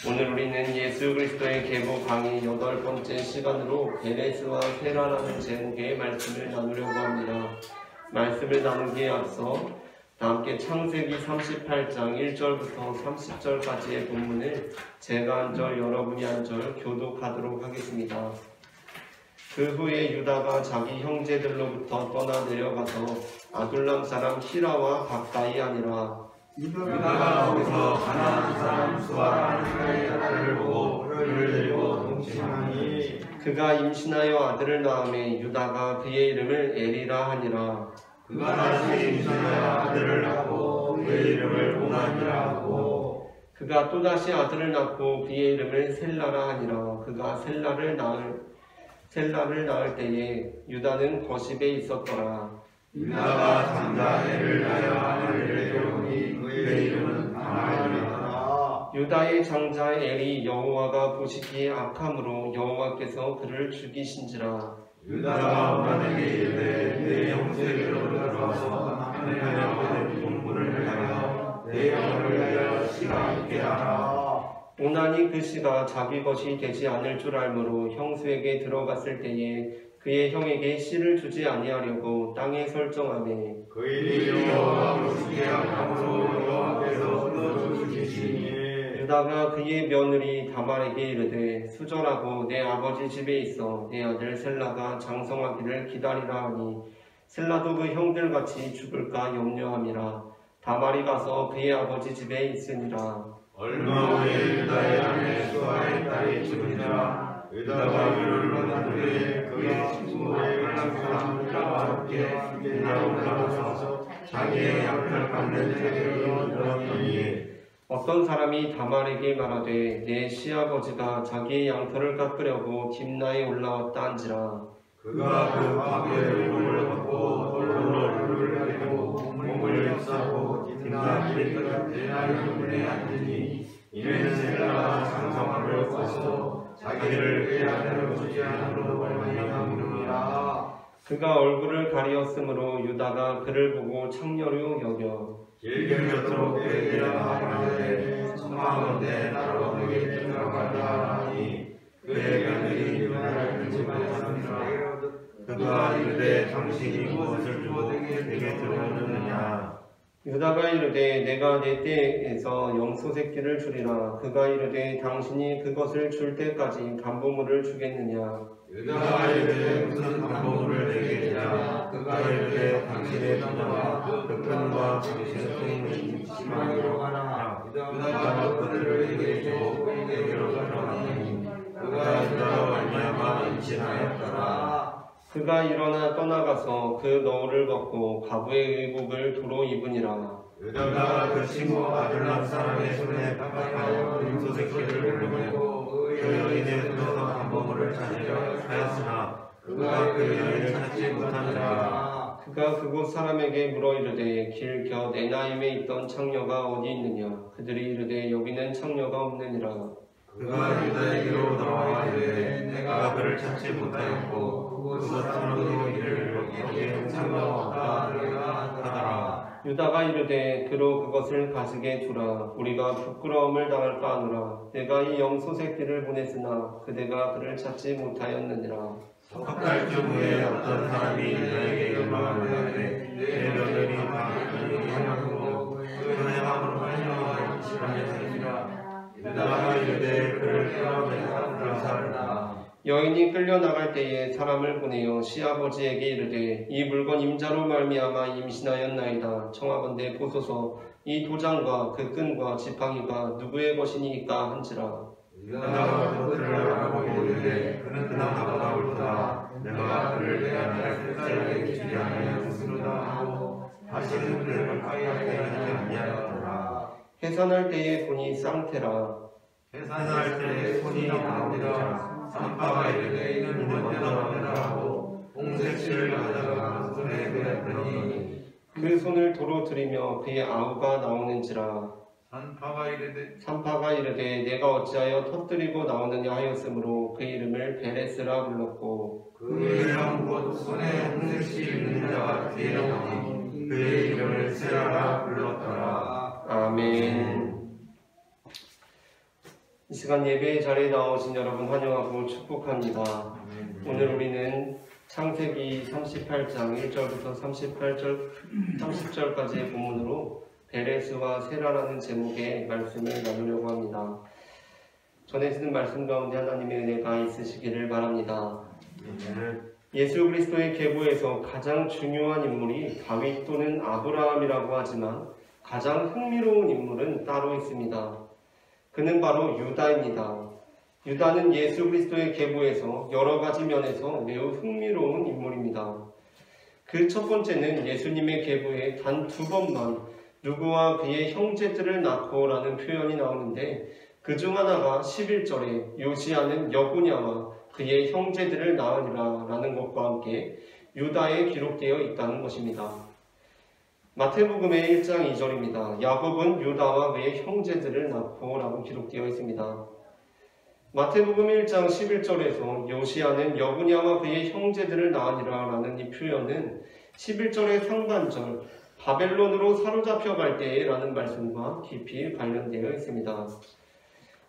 오늘 우리는 예수 그리스도의 계보 강의 8번째 시간으로 베레스와 세라라는 제목의 말씀을 나누려고 합니다. 말씀을 나누기에 앞서 다 함께 창세기 38장 1절부터 30절까지의 본문을 제가 한 절 여러분이 한 절 교독하도록 하겠습니다. 그 후에 유다가 자기 형제들로부터 떠나 내려가서 아둘람 사람 히라와 가까이 아니라 유다가 거기서 가나안 사람 수아라는 아들을 보고 그를 데리고 동침하니 그가 임신하여 아들을 낳음에 유다가 그의 이름을 에리라 하니라. 그가 다시 임신하여 아들을 낳고 그의 이름을 오난이라 하고 그가 또다시 아들을 낳고 그의 이름을 셀라라 하니라. 그가 셀라를 낳을 때에 유다는 거십에 있었더라. 유다가 장자 애를 낳아 아들을 데려오니 그의 이름은 다말이라. 유다의 장자 엘이 여호와가 보시기에 악함으로 여호와께서 그를 죽이신지라. 유다가 오난에게 이르되 내 형제들로 들어와서 하나님의 아버지 공부를 하여 내 영을 위하여 씨가 있게 하라. 오난이 그 씨가 자기 것이 되지 않을 줄 알므로 형수에게 들어갔을 때에 그의 형에게 씨를 주지 아니하려고 땅에 설정하매 그의 여호와 보시기에 악함으로 여호와께서 그를 죽이시니 유다가 그의 며느리 다말에게 이르되 수절하고 내 아버지 집에 있어 내 아들 셀라가 장성하기를 기다리라 하니 셀라도 그 형들같이 죽을까 염려함이라. 다말이 가서 그의 아버지 집에 있으니라. 얼마 후에 유다의 아내 수아의 딸이 죽으니라. 유다가 위를 만난 후에 그의 친구의 사람 히라와 함께 유다로 올라가서 자기의 양털 깎는 재를 들었더니 어떤 사람이 다말에게 말하되 내 시아버지가 자기의 양털을 깎으려고 딥나에 올라왔다 한지라. 그가 그 밤에 몸을 벗고 돌로 불을 내리고 몸을 싸고 딥나 길이가 대나를 문에 앉으니 이는 셀라가 장성함을 봐서 자기를 그의 아내로 주지 않으므로 말미암음이라. 그가 얼굴을 가리었으므로 유다가 그를 보고 창녀로 여겨 길게 곁으로 그에게 말하되 청하건대 나로 너에게 들어가라 하니 그의 며느리 유다를 듣지 못하니라. 그가 이르되 당신이 무엇을 주고 내게 들어오느냐. 유다가 이르되 내가 내 떼에서 염소 새끼를 주리라. 그가 이르되 당신이 그것을 줄 때까지 간보물을 주겠느냐. 유다가 이르되 무슨 간보물을 내게 주랴. 그가 이르되 당신의 자녀와 그 끈과 당신의 손이 지망으로 가라. 유다가 그들을 내게 주고 그에게로 들어가니 그가 유다로 말미암아 임신하였더라. 그가 일어나 떠나가서 그 너울을 벗고 과부의 의복을 도로 입으니라. 유다가 그 친구 아둘람 사람의 손에 깜빡하여 염소 새끼를 물고 그 여인의 손에서 간보물을 찾으려 하였으나 그가 그 여인을 찾지 못하니라. 그가 그곳 사람에게 물어 이르되 길 곁 에나임에 있던 창녀가 어디 있느냐. 그들이 이르되 여기는 창녀가 없느니라. 그가 유다에게로 나와 이르되 내가 그를 찾지 못하였고 그곳 사람도 이를 여기에 창녀가 없다 하더라. 유다가 이르되 그로 그것을 가지게 주라. 우리가 부끄러움을 당할까 하노라. 내가 이 염소 새끼를 보냈으나 그대가 그를 찾지 못하였느니라. 석 달쯤 후에 어떤 사람이 유다에게 일어나되 내 며느리 다말이 행함으로 그 행함으로 환영하여 집안에서니라. 유다가 이르되 그를 끌어내서 불사르라. 여인이 끌려나갈 때에 사람을 보내어 시아버지에게 이르되 이 물건 임자로 말미암아 임신하였나이다. 청하건대 보소서 이 도장과 그 끈과 지팡이가 누구의 것이니까 한지라. 유다가 그들을 알아보고 이르되 그는 나보다 옳다. 내가 그를 내 아들 셀라에게 주지 아니하였으리다 하고 다시는 그를 파이하게 하지 아니하였더라. 해산할 때에 보니 쌍태라. 해산할 때 손이 나오니라. 산파가 이르되 이는 먼저 나오느라 하고 홍색실을 가져다가 손에 대었더니 그 손을 도로 들이며 그의 아우가 나오는지라. 산파가 이르되 내가 어찌하여 터뜨리고 나오느냐 하였으므로 그 이름을 베레스라 불렀고 그의 이름 곧 손에 홍색실 있는 자가 뒤에 나오니 그의 이름을 세라라 불렀더라. 아멘. 이 시간 예배의 자리에 나오신 여러분 환영하고 축복합니다. 오늘 우리는 창세기 38장 1절부터 30절까지의 본문으로 베레스와 세라라는 제목의 말씀을 나누려고 합니다. 전해지는 말씀 가운데 하나님의 은혜가 있으시기를 바랍니다. 예수 그리스도의 계보에서 가장 중요한 인물이 다윗 또는 아브라함이라고 하지만 가장 흥미로운 인물은 따로 있습니다. 그는 바로 유다입니다. 유다는 예수 그리스도의 계보에서 여러 가지 면에서 매우 흥미로운 인물입니다. 그 첫 번째는 예수님의 계보에 단 2번만 누구와 그의 형제들을 낳고라는 표현이 나오는데 그 중 하나가 11절에 요시야는 여고냐와 그의 형제들을 낳으리라 라는 것과 함께 유다에 기록되어 있다는 것입니다. 마태복음의 1장 2절입니다. 야곱은 유다와 그의 형제들을 낳고 라고 기록되어 있습니다. 마태복음 1장 11절에서 요시야는 여고냐와 그의 형제들을 낳으리라 라는 이 표현은 11절의 상반절 바벨론으로 사로잡혀 갈 때에 라는 말씀과 깊이 관련되어 있습니다.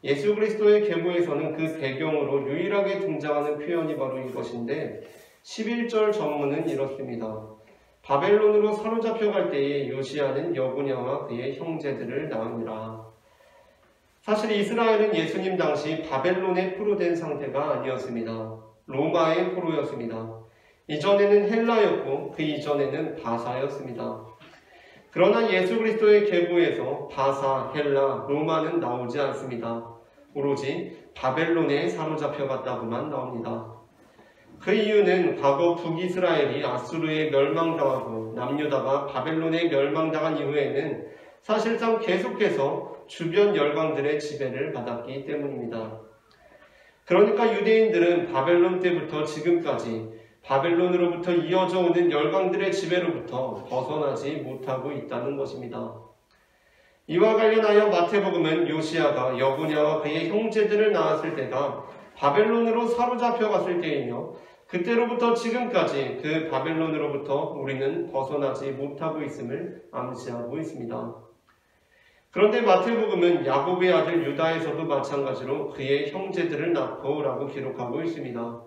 예수 그리스도의 계보에서는 그 배경으로 유일하게 등장하는 표현이 바로 이것인데 11절 전문은 이렇습니다. 바벨론으로 사로잡혀 갈 때에 요시야는 여고냐와 그의 형제들을 낳으니라. 사실 이스라엘은 예수님 당시 바벨론에 포로된 상태가 아니었습니다. 로마의 포로였습니다. 이전에는 헬라였고 그 이전에는 바사였습니다. 그러나 예수 그리스도의 계보에서 바사, 헬라, 로마는 나오지 않습니다. 오로지 바벨론에 사로잡혀 갔다고만 나옵니다. 그 이유는 과거 북이스라엘이 아수르에 멸망당하고 남유다가 바벨론에 멸망당한 이후에는 사실상 계속해서 주변 열강들의 지배를 받았기 때문입니다. 그러니까 유대인들은 바벨론 때부터 지금까지 바벨론으로부터 이어져 오는 열강들의 지배로부터 벗어나지 못하고 있다는 것입니다. 이와 관련하여 마태복음은 요시야가 여고냐와 그의 형제들을 낳았을 때가 바벨론으로 사로잡혀 갔을 때이며 그때로부터 지금까지 그 바벨론으로부터 우리는 벗어나지 못하고 있음을 암시하고 있습니다. 그런데 마태복음은 야곱의 아들 유다에서도 마찬가지로 그의 형제들을 낳고 라고 기록하고 있습니다.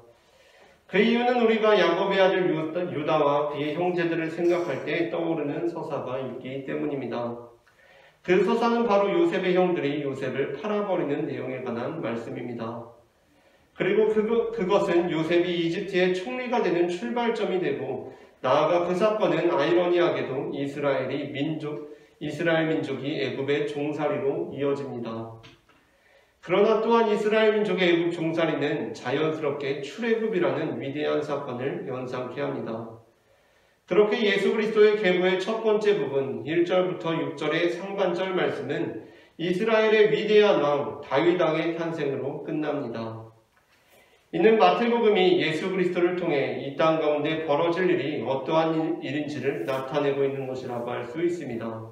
그 이유는 우리가 야곱의 아들 유다와 그의 형제들을 생각할 때 떠오르는 서사가 있기 때문입니다. 그 서사는 바로 요셉의 형들이 요셉을 팔아버리는 내용에 관한 말씀입니다. 그리고 그것은 요셉이 이집트의 총리가 되는 출발점이 되고 나아가 그 사건은 아이러니하게도 이스라엘 민족이 애굽의 종살이로 이어집니다. 그러나 또한 이스라엘 민족의 애굽 종살이는 자연스럽게 출애굽이라는 위대한 사건을 연상케 합니다. 그렇게 예수 그리스도의 계보의 첫 번째 부분 1절부터 6절의 상반절 말씀은 이스라엘의 위대한 왕 다윗 왕의 탄생으로 끝납니다. 이는 마태복음이 예수 그리스도를 통해 이 땅 가운데 벌어질 일이 어떠한 일인지를 나타내고 있는 것이라고 할 수 있습니다.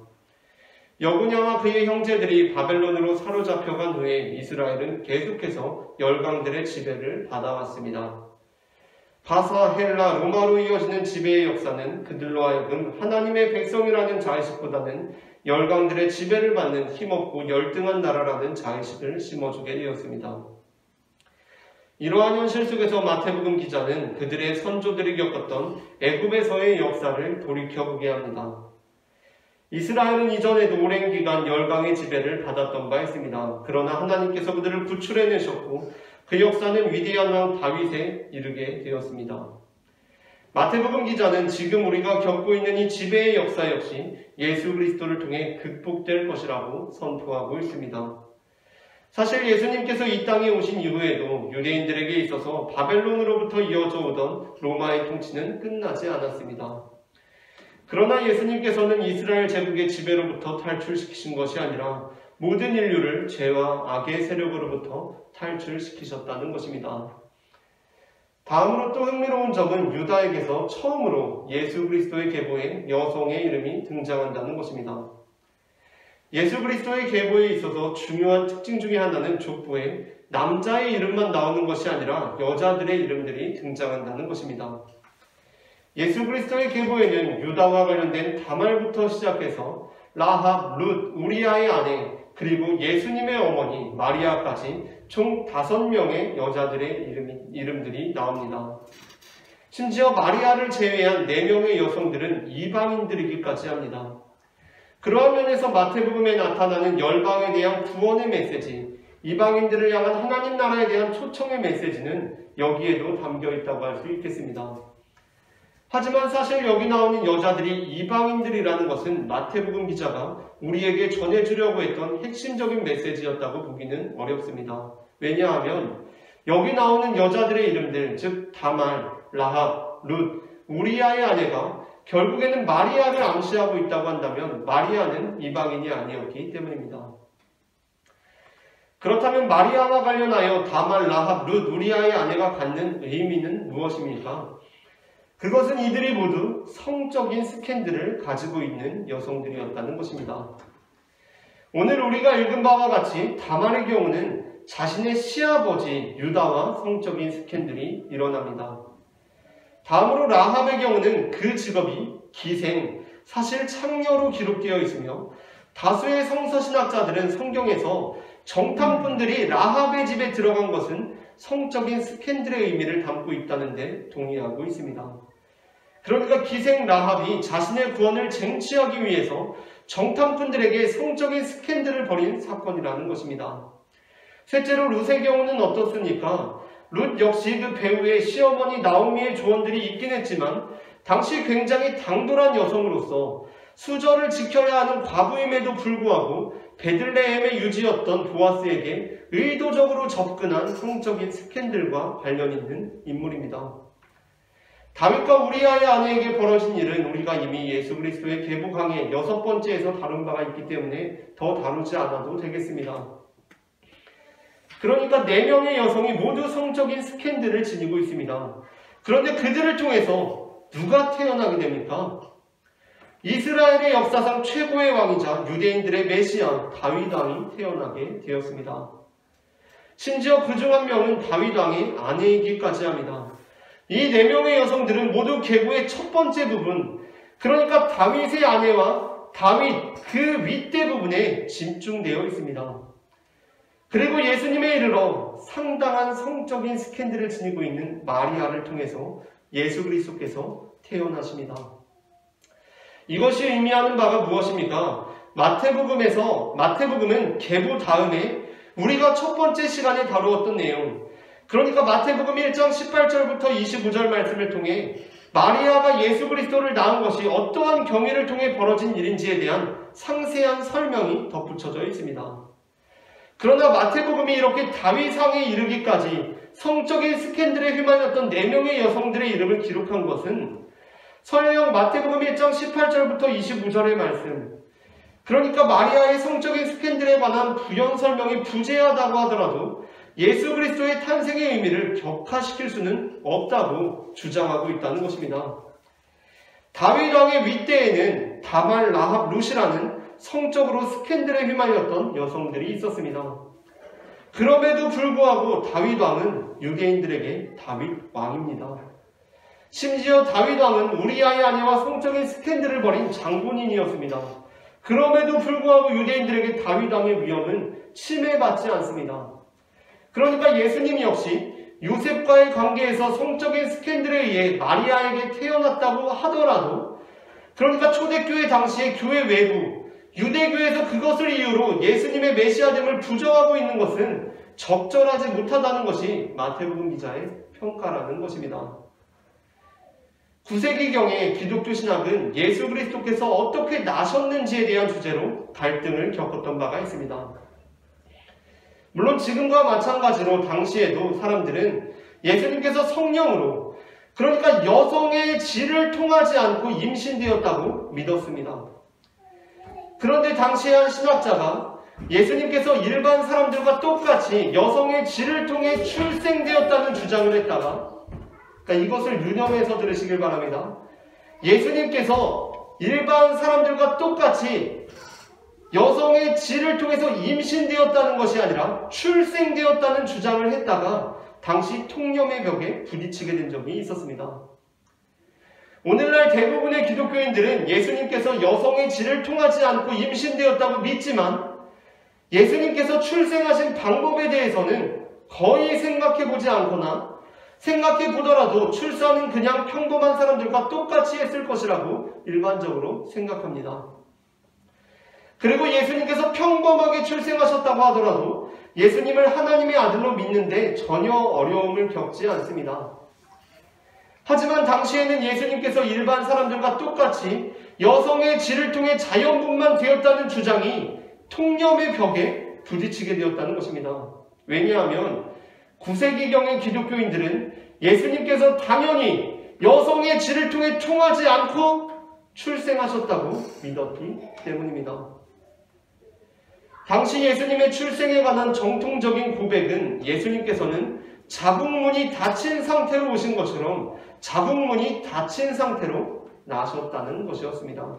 여고냐와 그의 형제들이 바벨론으로 사로잡혀간 후에 이스라엘은 계속해서 열강들의 지배를 받아왔습니다. 바사, 헬라, 로마로 이어지는 지배의 역사는 그들로 하여금 하나님의 백성이라는 자의식보다는 열강들의 지배를 받는 힘없고 열등한 나라라는 자의식을 심어주게 되었습니다. 이러한 현실 속에서 마태복음 기자는 그들의 선조들이 겪었던 애굽에서의 역사를 돌이켜보게 합니다. 이스라엘은 이전에도 오랜 기간 열강의 지배를 받았던 바 있습니다. 그러나 하나님께서 그들을 구출해내셨고 그 역사는 위대한 왕 다윗에 이르게 되었습니다. 마태복음 기자는 지금 우리가 겪고 있는 이 지배의 역사 역시 예수 그리스도를 통해 극복될 것이라고 선포하고 있습니다. 사실 예수님께서 이 땅에 오신 이후에도 유대인들에게 있어서 바벨론으로부터 이어져 오던 로마의 통치는 끝나지 않았습니다. 그러나 예수님께서는 이스라엘 제국의 지배로부터 탈출시키신 것이 아니라 모든 인류를 죄와 악의 세력으로부터 탈출시키셨다는 것입니다. 다음으로 또 흥미로운 점은 유다에게서 처음으로 예수 그리스도의 계보에 여성의 이름이 등장한다는 것입니다. 예수 그리스도의 계보에 있어서 중요한 특징 중에 하나는 족보에 남자의 이름만 나오는 것이 아니라 여자들의 이름들이 등장한다는 것입니다. 예수 그리스도의 계보에는 유다와 관련된 다말부터 시작해서 라합, 룻, 우리아의 아내, 그리고 예수님의 어머니 마리아까지 총 5명의 여자들의 이름들이 나옵니다. 심지어 마리아를 제외한 4명의 여성들은 이방인들이기까지 합니다. 그러한 면에서 마태복음에 나타나는 열방에 대한 구원의 메시지, 이방인들을 향한 하나님 나라에 대한 초청의 메시지는 여기에도 담겨 있다고 할 수 있겠습니다. 하지만 사실 여기 나오는 여자들이 이방인들이라는 것은 마태복음 기자가 우리에게 전해주려고 했던 핵심적인 메시지였다고 보기는 어렵습니다. 왜냐하면 여기 나오는 여자들의 이름들, 즉 다말, 라합, 룻, 우리아의 아내가 결국에는 마리아를 암시하고 있다고 한다면 마리아는 이방인이 아니었기 때문입니다. 그렇다면 마리아와 관련하여 다말, 라합, 룻, 우리아의 아내가 갖는 의미는 무엇입니까? 그것은 이들이 모두 성적인 스캔들을 가지고 있는 여성들이었다는 것입니다. 오늘 우리가 읽은 바와 같이 다말의 경우는 자신의 시아버지 유다와 성적인 스캔들이 일어납니다. 다음으로 라합의 경우는 그 직업이 기생, 사실 창녀로 기록되어 있으며 다수의 성서신학자들은 성경에서 정탐꾼들이 라합의 집에 들어간 것은 성적인 스캔들의 의미를 담고 있다는 데 동의하고 있습니다. 그러니까 기생 라합이 자신의 구원을 쟁취하기 위해서 정탐꾼들에게 성적인 스캔들을 벌인 사건이라는 것입니다. 셋째로 룻의 경우는 어떻습니까? 룻 역시 그 배우의 시어머니 나오미의 조언들이 있긴 했지만 당시 굉장히 당돌한 여성으로서 수절을 지켜야 하는 과부임에도 불구하고 베들레헴의 유지였던 보아스에게 의도적으로 접근한 성적인 스캔들과 관련 있는 인물입니다. 다윗과 우리아의 아내에게 벌어진 일은 우리가 이미 예수 그리스도의 계보 강의 6번째에서 다룬 바가 있기 때문에 더 다루지 않아도 되겠습니다. 그러니까 4명의 여성이 모두 성적인 스캔들을 지니고 있습니다. 그런데 그들을 통해서 누가 태어나게 됩니까? 이스라엘의 역사상 최고의 왕이자 유대인들의 메시아 다윗 왕이 태어나게 되었습니다. 심지어 그중 한 명은 다윗 왕의 아내이기까지 합니다. 이 4명의 여성들은 모두 계보의 첫 번째 부분, 그러니까 다윗의 아내와 다윗 그 윗대 부분에 집중되어 있습니다. 그리고 예수님에 이르러 상당한 성적인 스캔들을 지니고 있는 마리아를 통해서 예수 그리스도께서 태어나십니다. 이것이 의미하는 바가 무엇입니까? 마태복음은 계보 다음에 우리가 첫 번째 시간에 다루었던 내용, 그러니까 마태복음 1장 18절부터 25절 말씀을 통해 마리아가 예수 그리스도를 낳은 것이 어떠한 경위를 통해 벌어진 일인지에 대한 상세한 설명이 덧붙여져 있습니다. 그러나 마태복음이 이렇게 다윗왕에 이르기까지 성적인 스캔들에 휘말렸던 4명의 여성들의 이름을 기록한 것은 설령 마태복음 1장 18절부터 25절의 말씀, 그러니까 마리아의 성적인 스캔들에 관한 부연 설명이 부재하다고 하더라도 예수 그리스도의 탄생의 의미를 격화시킬 수는 없다고 주장하고 있다는 것입니다. 다윗 왕의 윗대에는 다말, 라합, 룻이라는 성적으로 스캔들에 휘말렸던 여성들이 있었습니다. 그럼에도 불구하고 다윗 왕은 유대인들에게 다윗 왕입니다. 심지어 다윗 왕은 우리아의 아내와 성적인 스캔들을 벌인 장본인이었습니다. 그럼에도 불구하고 유대인들에게 다윗 왕의 위엄은 침해받지 않습니다. 그러니까 예수님 역시 요셉과의 관계에서 성적인 스캔들에 의해 마리아에게 태어났다고 하더라도, 그러니까 초대교회 당시의 교회 외부, 유대교에서 그것을 이유로 예수님의 메시아됨을 부정하고 있는 것은 적절하지 못하다는 것이 마태복음 기자의 평가라는 것입니다. 9세기경의 기독교 신학은 예수 그리스도께서 어떻게 나셨는지에 대한 주제로 갈등을 겪었던 바가 있습니다. 물론 지금과 마찬가지로 당시에도 사람들은 예수님께서 성령으로, 그러니까 여성의 질을 통하지 않고 임신되었다고 믿었습니다. 그런데 당시에 한 신학자가 예수님께서 일반 사람들과 똑같이 여성의 질을 통해 출생되었다는 주장을 했다가, 그러니까 이것을 유념해서 들으시길 바랍니다. 예수님께서 일반 사람들과 똑같이 여성의 질을 통해서 임신되었다는 것이 아니라 출생되었다는 주장을 했다가 당시 통념의 벽에 부딪히게 된 적이 있었습니다. 오늘날 대부분의 기독교인들은 예수님께서 여성의 질을 통하지 않고 임신되었다고 믿지만 예수님께서 출생하신 방법에 대해서는 거의 생각해보지 않거나 생각해보더라도 출산은 그냥 평범한 사람들과 똑같이 했을 것이라고 일반적으로 생각합니다. 그리고 예수님께서 평범하게 출생하셨다고 하더라도 예수님을 하나님의 아들로 믿는데 전혀 어려움을 겪지 않습니다. 하지만 당시에는 예수님께서 일반 사람들과 똑같이 여성의 질을 통해 자연분만 되었다는 주장이 통념의 벽에 부딪히게 되었다는 것입니다. 왜냐하면 9세기경의 기독교인들은 예수님께서 당연히 여성의 질을 통해 통하지 않고 출생하셨다고 믿었기 때문입니다. 당시 예수님의 출생에 관한 정통적인 고백은 예수님께서는 자궁문이 닫힌 상태로 오신 것처럼 자궁문이 닫힌 상태로 나셨다는 것이었습니다.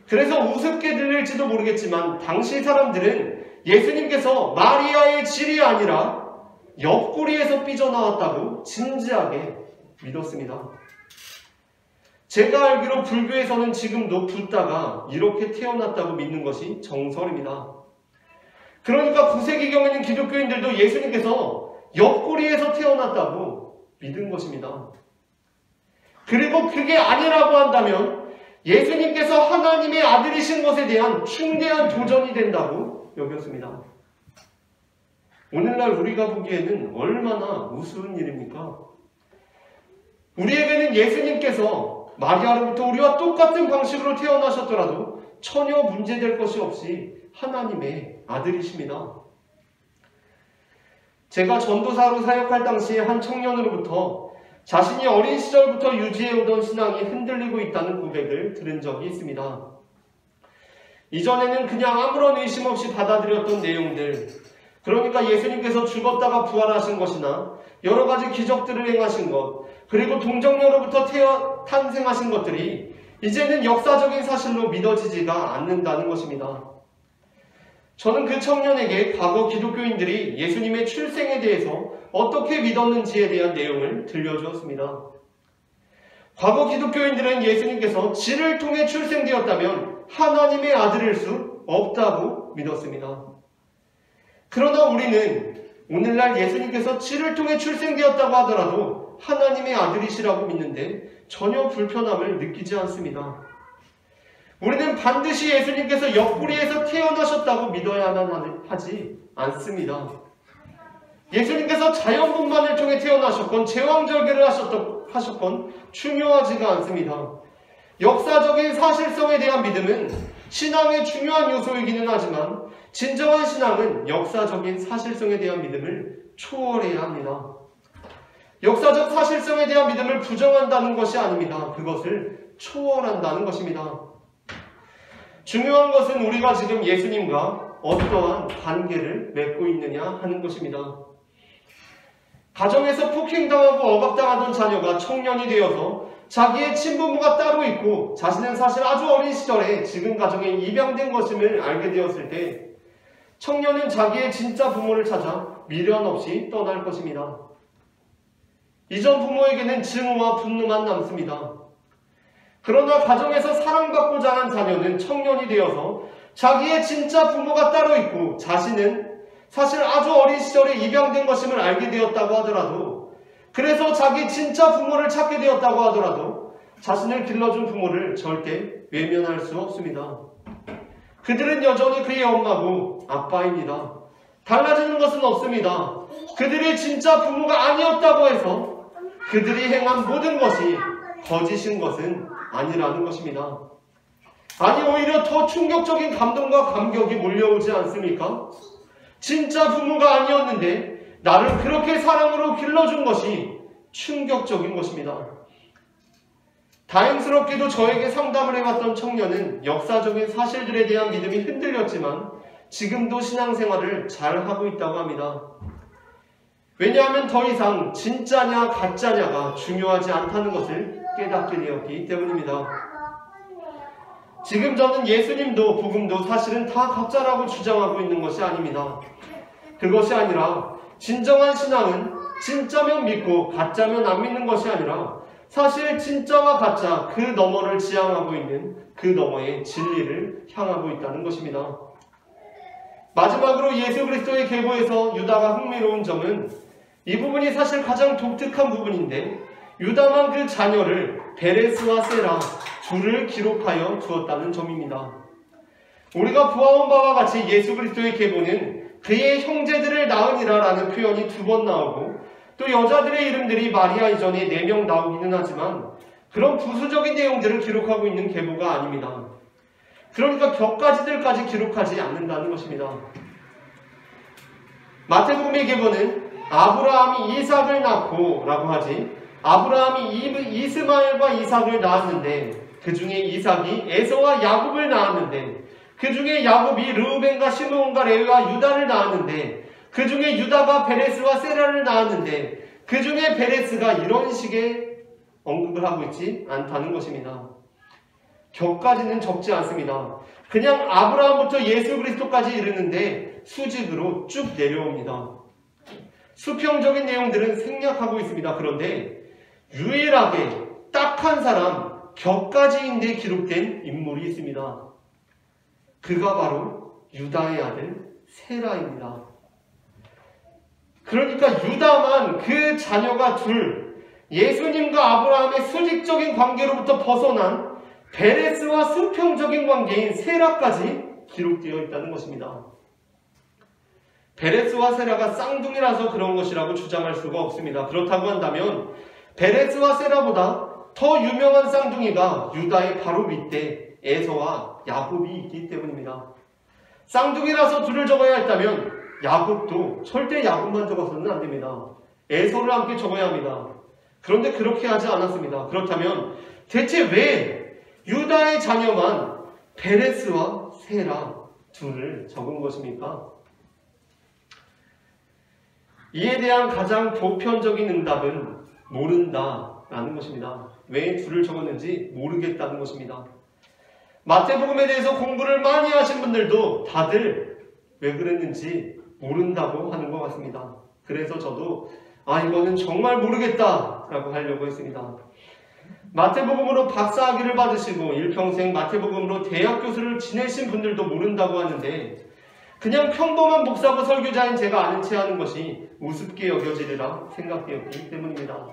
그래서 우습게 들릴지도 모르겠지만 당시 사람들은 예수님께서 마리아의 질이 아니라 옆구리에서 삐져나왔다고 진지하게 믿었습니다. 제가 알기로 불교에서는 지금도 붓다가 이렇게 태어났다고 믿는 것이 정설입니다. 그러니까 9세기경에는 기독교인들도 예수님께서 옆구리에서 태어났다고 믿은 것입니다. 그리고 그게 아니라고 한다면 예수님께서 하나님의 아들이신 것에 대한 충대한 도전이 된다고 여겼습니다. 오늘날 우리가 보기에는 얼마나 우스운 일입니까? 우리에게는 예수님께서 마리아로부터 우리와 똑같은 방식으로 태어나셨더라도 전혀 문제될 것이 없이 하나님의 아들이십니다. 제가 전도사로 사역할 당시에 한 청년으로부터 자신이 어린 시절부터 유지해오던 신앙이 흔들리고 있다는 고백을 들은 적이 있습니다. 이전에는 그냥 아무런 의심 없이 받아들였던 내용들, 그러니까 예수님께서 죽었다가 부활하신 것이나 여러 가지 기적들을 행하신 것, 그리고 동정녀로부터 탄생하신 것들이 이제는 역사적인 사실로 믿어지지가 않는다는 것입니다. 저는 그 청년에게 과거 기독교인들이 예수님의 출생에 대해서 어떻게 믿었는지에 대한 내용을 들려주었습니다. 과거 기독교인들은 예수님께서 질을 통해 출생되었다면 하나님의 아들일 수 없다고 믿었습니다. 그러나 우리는 오늘날 예수님께서 질을 통해 출생되었다고 하더라도 하나님의 아들이시라고 믿는데 전혀 불편함을 느끼지 않습니다. 우리는 반드시 예수님께서 옆구리에서 태어나셨다고 믿어야만 하지 않습니다. 예수님께서 자연분만을 통해 태어나셨건 제왕절개를 하셨건 중요하지가 않습니다. 역사적인 사실성에 대한 믿음은 신앙의 중요한 요소이기는 하지만 진정한 신앙은 역사적인 사실성에 대한 믿음을 초월해야 합니다. 역사적 사실성에 대한 믿음을 부정한다는 것이 아닙니다. 그것을 초월한다는 것입니다. 중요한 것은 우리가 지금 예수님과 어떠한 관계를 맺고 있느냐 하는 것입니다. 가정에서 폭행당하고 억압당하던 자녀가 청년이 되어서 자기의 친부모가 따로 있고 자신은 사실 아주 어린 시절에 지금 가정에 입양된 것임을 알게 되었을 때 청년은 자기의 진짜 부모를 찾아 미련 없이 떠날 것입니다. 이전 부모에게는 증오와 분노만 남습니다. 그러나 가정에서 사랑받고 자란 자녀는 청년이 되어서 자기의 진짜 부모가 따로 있고 자신은 사실 아주 어린 시절에 입양된 것임을 알게 되었다고 하더라도, 그래서 자기 진짜 부모를 찾게 되었다고 하더라도 자신을 길러준 부모를 절대 외면할 수 없습니다. 그들은 여전히 그의 엄마고 아빠입니다. 달라지는 것은 없습니다. 그들이 진짜 부모가 아니었다고 해서 그들이 행한 모든 것이 거짓인 것은 아니라는 것입니다. 아니, 오히려 더 충격적인 감동과 감격이 몰려오지 않습니까? 진짜 부모가 아니었는데 나를 그렇게 사랑으로 길러준 것이 충격적인 것입니다. 다행스럽게도 저에게 상담을 해왔던 청년은 역사적인 사실들에 대한 믿음이 흔들렸지만 지금도 신앙생활을 잘하고 있다고 합니다. 왜냐하면 더 이상 진짜냐 가짜냐가 중요하지 않다는 것을 깨닫게 되었기 때문입니다. 지금 저는 예수님도 복음도 사실은 다 가짜라고 주장하고 있는 것이 아닙니다. 그것이 아니라 진정한 신앙은 진짜면 믿고 가짜면 안 믿는 것이 아니라 사실 진짜와 가짜 그 너머를 지향하고 있는 그 너머의 진리를 향하고 있다는 것입니다. 마지막으로 예수 그리스도의 계보에서 유다가 흥미로운 점은 이 부분이 사실 가장 독특한 부분인데 유다만 그 자녀를 베레스와 세라 둘을 기록하여 주었다는 점입니다. 우리가 보아온 바와 같이 예수 그리스도의 계보는 그의 형제들을 낳으니라 라는 표현이 2번 나오고 또 여자들의 이름들이 마리아 이전에 4명 나오기는 하지만 그런 부수적인 내용들을 기록하고 있는 계보가 아닙니다. 그러니까 격가지들까지 기록하지 않는다는 것입니다. 마태복음의 계보는 아브라함이 이삭을 낳고 라고 하지 아브라함이 이스마엘과 이삭을 낳았는데 그 중에 이삭이 에서와 야곱을 낳았는데 그 중에 야곱이 르우벤과 시므온과 레위와 유다를 낳았는데 그 중에 유다가 베레스와 세라를 낳았는데 그 중에 베레스가 이런 식의 언급을 하고 있지 않다는 것입니다. 격까지는 적지 않습니다. 그냥 아브라함부터 예수 그리스도까지 이르는데 수직으로 쭉 내려옵니다. 수평적인 내용들은 생략하고 있습니다. 그런데 유일하게 딱 한 사람 격까지인데 기록된 인물이 있습니다. 그가 바로 유다의 아들 세라입니다. 그러니까 유다만 그 자녀가 둘 예수님과 아브라함의 수직적인 관계로부터 벗어난 베레스와 수평적인 관계인 세라까지 기록되어 있다는 것입니다. 베레스와 세라가 쌍둥이라서 그런 것이라고 주장할 수가 없습니다. 그렇다고 한다면 베레스와 세라보다 더 유명한 쌍둥이가 유다의 바로 밑에 에서와 야곱이 있기 때문입니다. 쌍둥이라서 둘을 적어야 했다면 야곱도 절대 야곱만 적어서는 안 됩니다. 에서를 함께 적어야 합니다. 그런데 그렇게 하지 않았습니다. 그렇다면 대체 왜 유다의 자녀만 베레스와 세라 둘을 적은 것입니까? 이에 대한 가장 보편적인 응답은 모른다라는 것입니다. 왜 둘을 적었는지 모르겠다는 것입니다. 마태복음에 대해서 공부를 많이 하신 분들도 다들 왜 그랬는지 모른다고 하는 것 같습니다. 그래서 저도 이거는 정말 모르겠다라고 하려고 했습니다. 마태복음으로 박사학위를 받으시고 일평생 마태복음으로 대학 교수를 지내신 분들도 모른다고 하는데 그냥 평범한 목사고 설교자인 제가 아는 체 하는 것이 우습게 여겨지리라 생각되었기 때문입니다.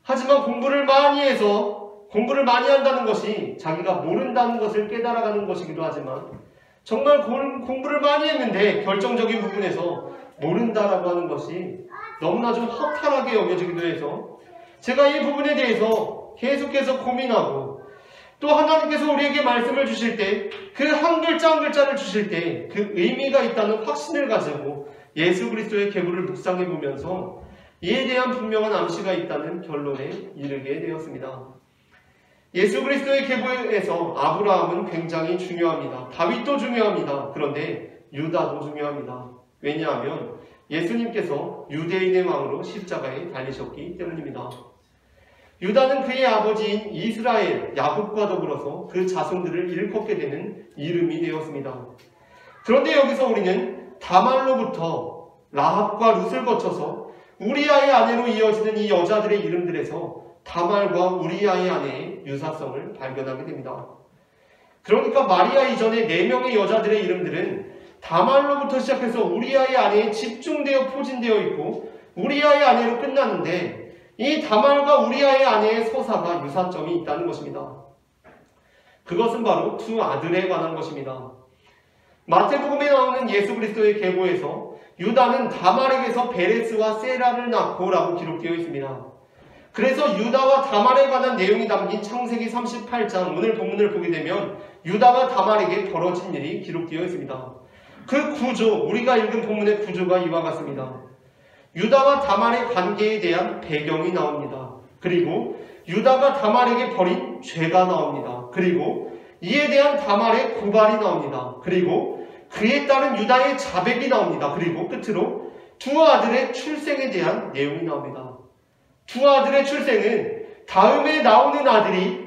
하지만 공부를 많이 해서 공부를 많이 한다는 것이 자기가 모른다는 것을 깨달아가는 것이기도 하지만 정말 공부를 많이 했는데 결정적인 부분에서 모른다라고 하는 것이 너무나 좀 허탈하게 여겨지기도 해서 제가 이 부분에 대해서 계속해서 고민하고 또 하나님께서 우리에게 말씀을 주실 때 그 한 글자 한 글자를 주실 때 그 의미가 있다는 확신을 가지고 예수 그리스도의 계보를 묵상해 보면서 이에 대한 분명한 암시가 있다는 결론에 이르게 되었습니다. 예수 그리스도의 계보에서 아브라함은 굉장히 중요합니다. 다윗도 중요합니다. 그런데 유다도 중요합니다. 왜냐하면 예수님께서 유대인의 왕으로 십자가에 달리셨기 때문입니다. 유다는 그의 아버지인 이스라엘, 야곱과 더불어서 그 자손들을 일컫게 되는 이름이 되었습니다. 그런데 여기서 우리는 다말로부터 라합과 룻을 거쳐서 우리아의 아내로 이어지는 이 여자들의 이름들에서 다말과 우리아의 아내의 유사성을 발견하게 됩니다. 그러니까 마리아 이전의 4명의 여자들의 이름들은 다말로부터 시작해서 우리아의 아내에 집중되어 포진되어 있고 우리아의 아내로 끝나는데 이 다말과 우리아의 아내의 서사가 유사점이 있다는 것입니다. 그것은 바로 두 아들에 관한 것입니다. 마태복음에 나오는 예수 그리스도의 계보에서 유다는 다말에게서 베레스와 세라를 낳고 라고 기록되어 있습니다. 그래서 유다와 다말에 관한 내용이 담긴 창세기 38장 오늘 본문을 보게 되면 유다와 다말에게 벌어진 일이 기록되어 있습니다. 그 구조, 우리가 읽은 본문의 구조가 이와 같습니다. 유다와 다말의 관계에 대한 배경이 나옵니다. 그리고 유다가 다말에게 벌인 죄가 나옵니다. 그리고 이에 대한 다말의 고발이 나옵니다. 그리고 그에 따른 유다의 자백이 나옵니다. 그리고 끝으로 두 아들의 출생에 대한 내용이 나옵니다. 두 아들의 출생은 다음에 나오는 아들이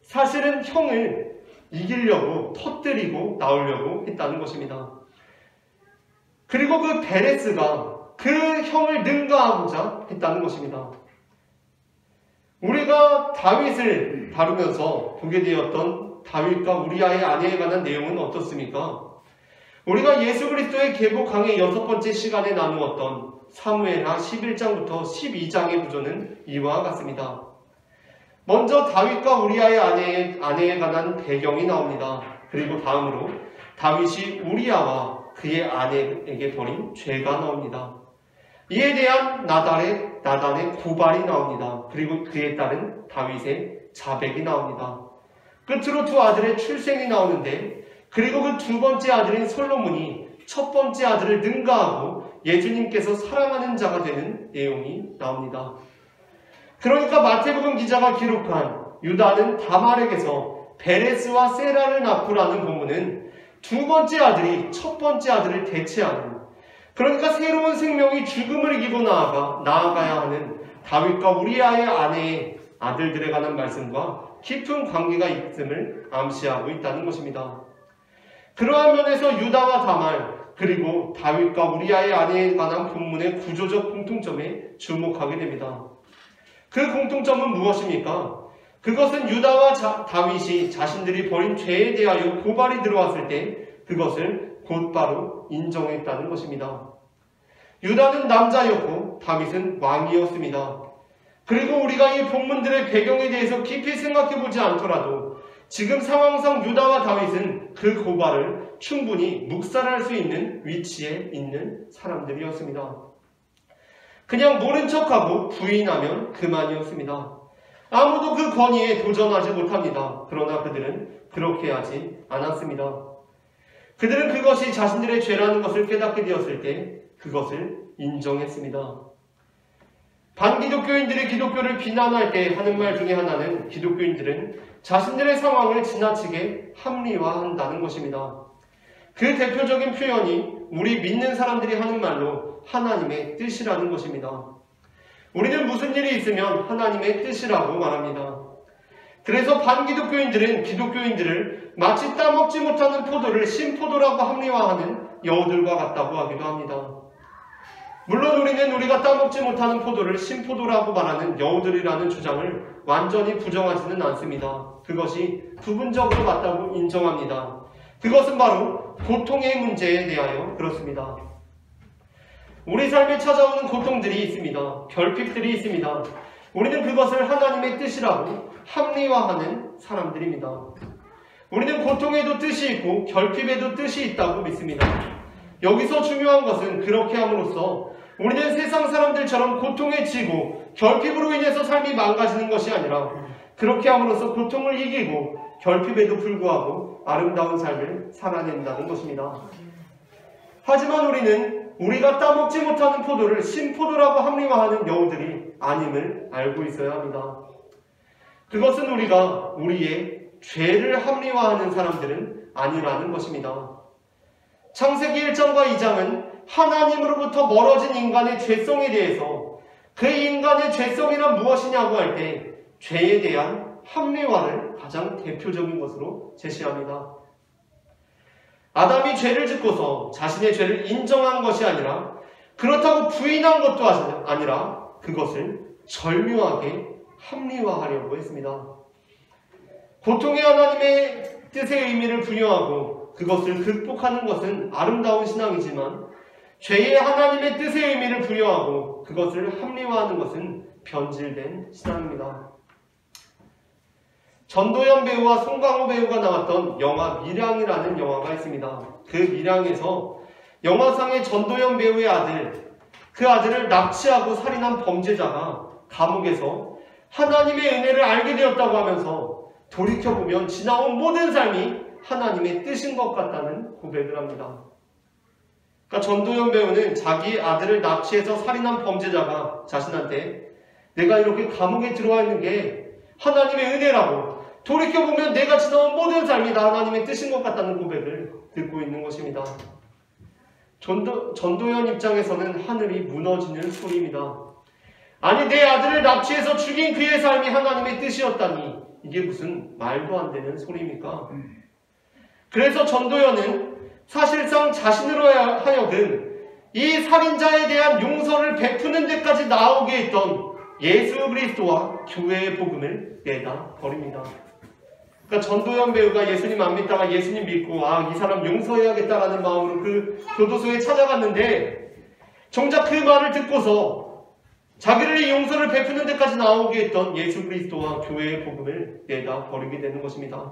사실은 형을 이기려고 터뜨리고 나오려고 했다는 것입니다. 그리고 그 베레스가 그 형을 능가하고자 했다는 것입니다. 우리가 다윗을 다루면서 보게 되었던 다윗과 우리아의 아내에 관한 내용은 어떻습니까? 우리가 예수 그리스도의 계보 강의 6번째 시간에 나누었던 사무엘하 11장부터 12장의 구조는 이와 같습니다. 먼저 다윗과 우리아의 아내에 관한 배경이 나옵니다. 그리고 다음으로 다윗이 우리아와 그의 아내에게 벌인 죄가 나옵니다. 이에 대한 나단의 고발이 나옵니다. 그리고 그에 따른 다윗의 자백이 나옵니다. 끝으로 두 아들의 출생이 나오는데, 그리고 그 두 번째 아들인 솔로몬이 첫 번째 아들을 능가하고 예수님께서 사랑하는 자가 되는 내용이 나옵니다. 그러니까 마태복음 기자가 기록한 유다는 다말에게서 베레스와 세라를 낳고라는 본문은 두 번째 아들이 첫 번째 아들을 대체하는, 그러니까 새로운 생명이 죽음을 이기고 나아가야 하는 다윗과 우리아의 아내의 아들들에 관한 말씀과 깊은 관계가 있음을 암시하고 있다는 것입니다. 그러한 면에서 유다와 다말, 그리고 다윗과 우리아의 아내에 관한 본문의 구조적 공통점에 주목하게 됩니다. 그 공통점은 무엇입니까? 그것은 유다와 다윗이 자신들이 벌인 죄에 대하여 고발이 들어왔을 때 그것을 곧바로 인정했다는 것입니다. 유다는 남자였고 다윗은 왕이었습니다. 그리고 우리가 이 본문들의 배경에 대해서 깊이 생각해보지 않더라도 지금 상황상 유다와 다윗은 그 고발을 충분히 묵살할 수 있는 위치에 있는 사람들이었습니다. 그냥 모른 척하고 부인하면 그만이었습니다. 아무도 그 권위에 도전하지 못합니다. 그러나 그들은 그렇게 하지 않았습니다. 그들은 그것이 자신들의 죄라는 것을 깨닫게 되었을 때 그것을 인정했습니다. 반기독교인들이 기독교를 비난할 때 하는 말 중에 하나는 기독교인들은 자신들의 상황을 지나치게 합리화한다는 것입니다. 그 대표적인 표현이 우리 믿는 사람들이 하는 말로 하나님의 뜻이라는 것입니다. 우리는 무슨 일이 있으면 하나님의 뜻이라고 말합니다. 그래서 반기독교인들은 기독교인들을 마치 따먹지 못하는 포도를 신포도라고 합리화하는 여우들과 같다고 하기도 합니다. 물론 우리는 우리가 따먹지 못하는 포도를 신포도라고 말하는 여우들이라는 주장을 완전히 부정하지는 않습니다. 그것이 부분적으로 맞다고 인정합니다. 그것은 바로 고통의 문제에 대하여 그렇습니다. 우리 삶에 찾아오는 고통들이 있습니다. 결핍들이 있습니다. 우리는 그것을 하나님의 뜻이라고 합리화하는 사람들입니다. 우리는 고통에도 뜻이 있고 결핍에도 뜻이 있다고 믿습니다. 여기서 중요한 것은 그렇게 함으로써 우리는 세상 사람들처럼 고통에 지고 결핍으로 인해서 삶이 망가지는 것이 아니라 그렇게 함으로써 고통을 이기고 결핍에도 불구하고 아름다운 삶을 살아낸다는 것입니다. 하지만 우리는 우리가 따먹지 못하는 포도를 신포도라고 합리화하는 여우들이 아님을 알고 있어야 합니다. 그것은 우리가 우리의 죄를 합리화하는 사람들은 아니라는 것입니다. 창세기 1장과 2장은 하나님으로부터 멀어진 인간의 죄성에 대해서 그 인간의 죄성이란 무엇이냐고 할 때 죄에 대한 합리화를 가장 대표적인 것으로 제시합니다. 아담이 죄를 짓고서 자신의 죄를 인정한 것이 아니라 그렇다고 부인한 것도 아니라 그것을 절묘하게 합리화하려고 했습니다. 고통의 하나님의 뜻의 의미를 부여하고 그것을 극복하는 것은 아름다운 신앙이지만 죄의 하나님의 뜻의 의미를 부여하고 그것을 합리화하는 것은 변질된 신앙입니다. 전도연 배우와 송강호 배우가 나왔던 영화 밀양이라는 영화가 있습니다. 그 밀양에서 영화상의 전도연 배우의 아들, 그 아들을 납치하고 살인한 범죄자가 감옥에서 하나님의 은혜를 알게 되었다고 하면서 돌이켜보면 지나온 모든 삶이 하나님의 뜻인 것 같다는 고백을 합니다. 그러니까 전도연 배우는 자기 아들을 납치해서 살인한 범죄자가 자신한테 내가 이렇게 감옥에 들어와 있는 게 하나님의 은혜라고, 돌이켜보면 내가 지나온 모든 삶이 다 하나님의 뜻인 것 같다는 고백을 듣고 있는 것입니다. 전도연 입장에서는 하늘이 무너지는 소리입니다. 아니, 내 아들을 납치해서 죽인 그의 삶이 하나님의 뜻이었다니 이게 무슨 말도 안 되는 소리입니까? 그래서 전도연은 사실상 자신으로 하여금 이 살인자에 대한 용서를 베푸는 데까지 나오게 했던 예수 그리스도와 교회의 복음을 내다 버립니다. 그러니까 전도연 배우가 예수님 안 믿다가 예수님 믿고 이 사람 용서해야겠다라는 마음으로 그 교도소에 찾아갔는데 정작 그 말을 듣고서 자기를 용서를 베푸는 데까지 나오게 했던 예수 그리스도와 교회의 복음을 내다 버리게 되는 것입니다.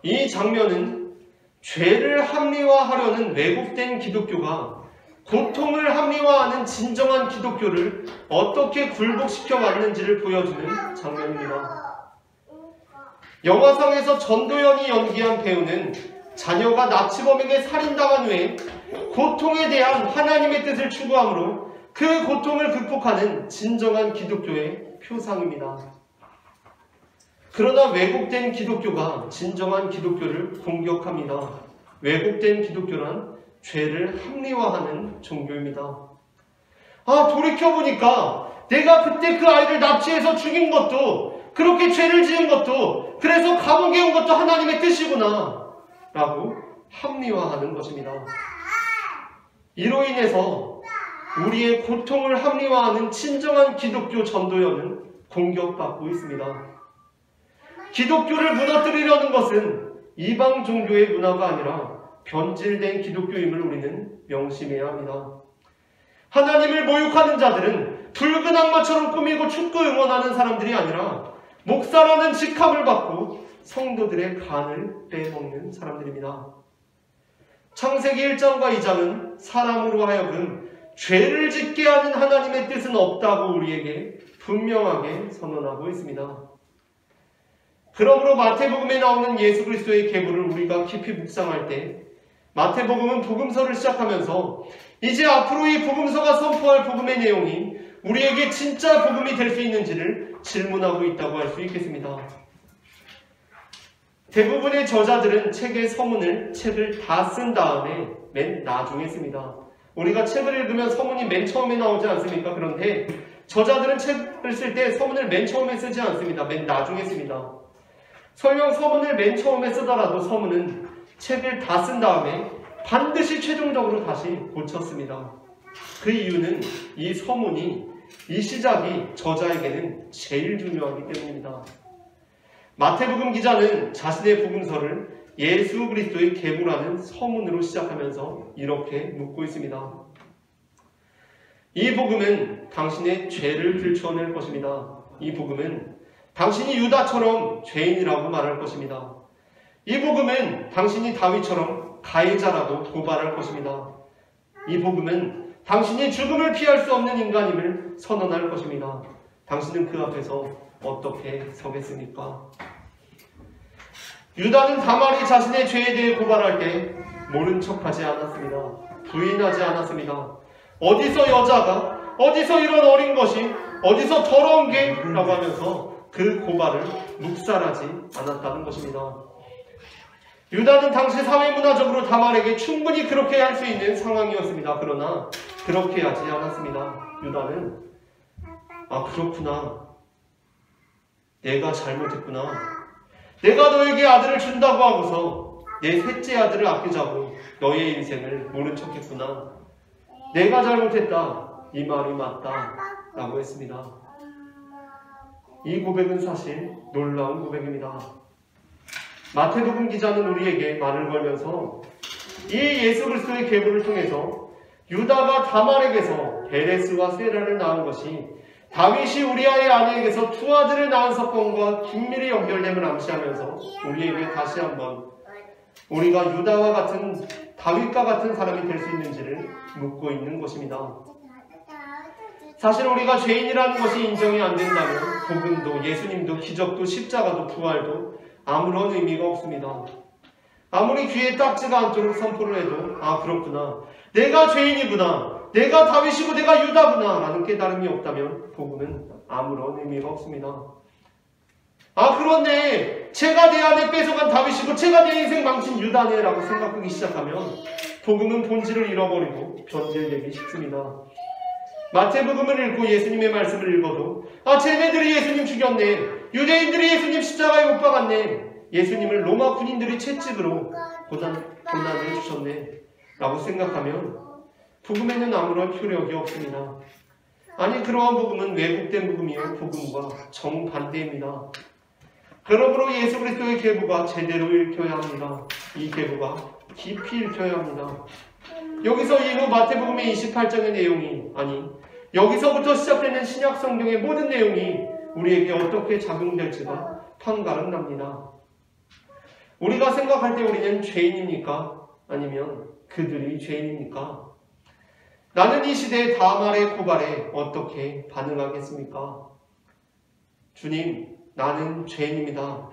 이 장면은 죄를 합리화하려는 왜곡된 기독교가 고통을 합리화하는 진정한 기독교를 어떻게 굴복시켜 왔는지를 보여주는 장면입니다. 영화상에서 전도연이 연기한 배우는 자녀가 납치범에게 살인당한 후에 고통에 대한 하나님의 뜻을 추구하므로 그 고통을 극복하는 진정한 기독교의 표상입니다. 그러나 왜곡된 기독교가 진정한 기독교를 공격합니다. 왜곡된 기독교란 죄를 합리화하는 종교입니다. 돌이켜보니까 내가 그때 그 아이를 납치해서 죽인 것도 그렇게 죄를 지은 것도 그래서 감옥에 온 것도 하나님의 뜻이구나 라고 합리화하는 것입니다. 이로 인해서 우리의 고통을 합리화하는 진정한 기독교 전도연은 공격받고 있습니다. 기독교를 무너뜨리려는 것은 이방 종교의 문화가 아니라 변질된 기독교임을 우리는 명심해야 합니다. 하나님을 모욕하는 자들은 붉은 악마처럼 꾸미고 축구 응원하는 사람들이 아니라 목사라는 직함을 받고 성도들의 간을 빼먹는 사람들입니다. 창세기 1장과 2장은 사람으로 하여금 죄를 짓게 하는 하나님의 뜻은 없다고 우리에게 분명하게 선언하고 있습니다. 그러므로 마태복음에 나오는 예수 그리스도의 계보를 우리가 깊이 묵상할 때 마태복음은 복음서를 시작하면서 이제 앞으로 이 복음서가 선포할 복음의 내용이 우리에게 진짜 복음이 될 수 있는지를 질문하고 있다고 할 수 있겠습니다. 대부분의 저자들은 책의 서문을 책을 다 쓴 다음에 맨 나중에 씁니다. 우리가 책을 읽으면 서문이 맨 처음에 나오지 않습니까? 그런데 저자들은 책을 쓸 때 서문을 맨 처음에 쓰지 않습니다. 맨 나중에 씁니다. 설령 서문을 맨 처음에 쓰더라도 서문은 책을 다 쓴 다음에 반드시 최종적으로 다시 고쳤습니다. 그 이유는 이 서문이, 이 시작이 저자에게는 제일 중요하기 때문입니다. 마태복음 기자는 자신의 복음서를 예수 그리스도의 계보라는 서문으로 시작하면서 이렇게 묻고 있습니다. 이 복음은 당신의 죄를 들추어낼 것입니다. 이 복음은 당신이 유다처럼 죄인이라고 말할 것입니다. 이 복음은 당신이 다윗처럼 가해자라고 고발할 것입니다. 이 복음은 당신이 죽음을 피할 수 없는 인간임을 선언할 것입니다. 당신은 그 앞에서 어떻게 서겠습니까? 유다는 다말이 자신의 죄에 대해 고발할 때 모른 척하지 않았습니다. 부인하지 않았습니다. 어디서 여자가, 어디서 이런 어린 것이, 어디서 더러운 게 라고 하면서 그 고발을 묵살하지 않았다는 것입니다. 유다는 당시 사회문화적으로 다말에게 충분히 그렇게 할 수 있는 상황이었습니다. 그러나 그렇게 하지 않았습니다. 유다는 그렇구나. 내가 잘못했구나. 내가 너에게 아들을 준다고 하고서 내 셋째 아들을 아끼자고 너의 인생을 모른 척했구나. 내가 잘못했다. 이 말이 맞다. 라고 했습니다. 이 고백은 사실 놀라운 고백입니다. 마태복음 기자는 우리에게 말을 걸면서 이 예수 그리스도의 계보를 통해서 유다가 다말에게서 베레스와 세라를 낳은 것이 다윗이 우리아의 아내에게서 두 아들을 낳은 사건과 긴밀히 연결됨을 암시하면서 우리에게 다시 한번 우리가 유다와 같은 다윗과 같은 사람이 될 수 있는지를 묻고 있는 것입니다. 사실 우리가 죄인이라는 것이 인정이 안 된다면 복음도 예수님도 기적도 십자가도 부활도 아무런 의미가 없습니다. 아무리 귀에 딱지가 않도록 선포를 해도 그렇구나. 내가 죄인이구나. 내가 다윗이고 내가 유다구나 라는 깨달음이 없다면 복음은 아무런 의미가 없습니다. 그런데 제가 내 안에 뺏어간 다윗이고 제가 내 인생 망친 유다네 라고 생각하기 시작하면 복음은 본질을 잃어버리고 변질되기 쉽습니다. 마태복음을 읽고 예수님의 말씀을 읽어도 쟤네들이 예수님 죽였네. 유대인들이 예수님 십자가에 못 박았네. 예수님을 로마 군인들이 채찍으로 고난해 주셨네 라고 생각하면 복음에는 아무런 효력이 없습니다. 아니 그러한 복음은 왜곡된 복음이요 복음과 정반대입니다. 그러므로 예수 그리스도의 계보가 제대로 읽혀야 합니다. 이 계보가 깊이 읽혀야 합니다. 여기서 이후 마태복음의 28장의 내용이 여기서부터 시작되는 신약 성경의 모든 내용이 우리에게 어떻게 작용될지가 판가름 납니다. 우리가 생각할 때 우리는 죄인입니까? 아니면 그들이 죄인입니까? 나는 이 시대의 다말의 고발에 어떻게 반응하겠습니까? 주님, 나는 죄인입니다.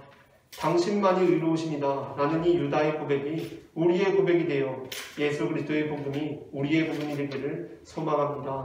당신만이 의로우십니다. 나는 이 유다의 고백이 우리의 고백이 되어 예수 그리스도의 복음이 우리의 복음이 되기를 소망합니다.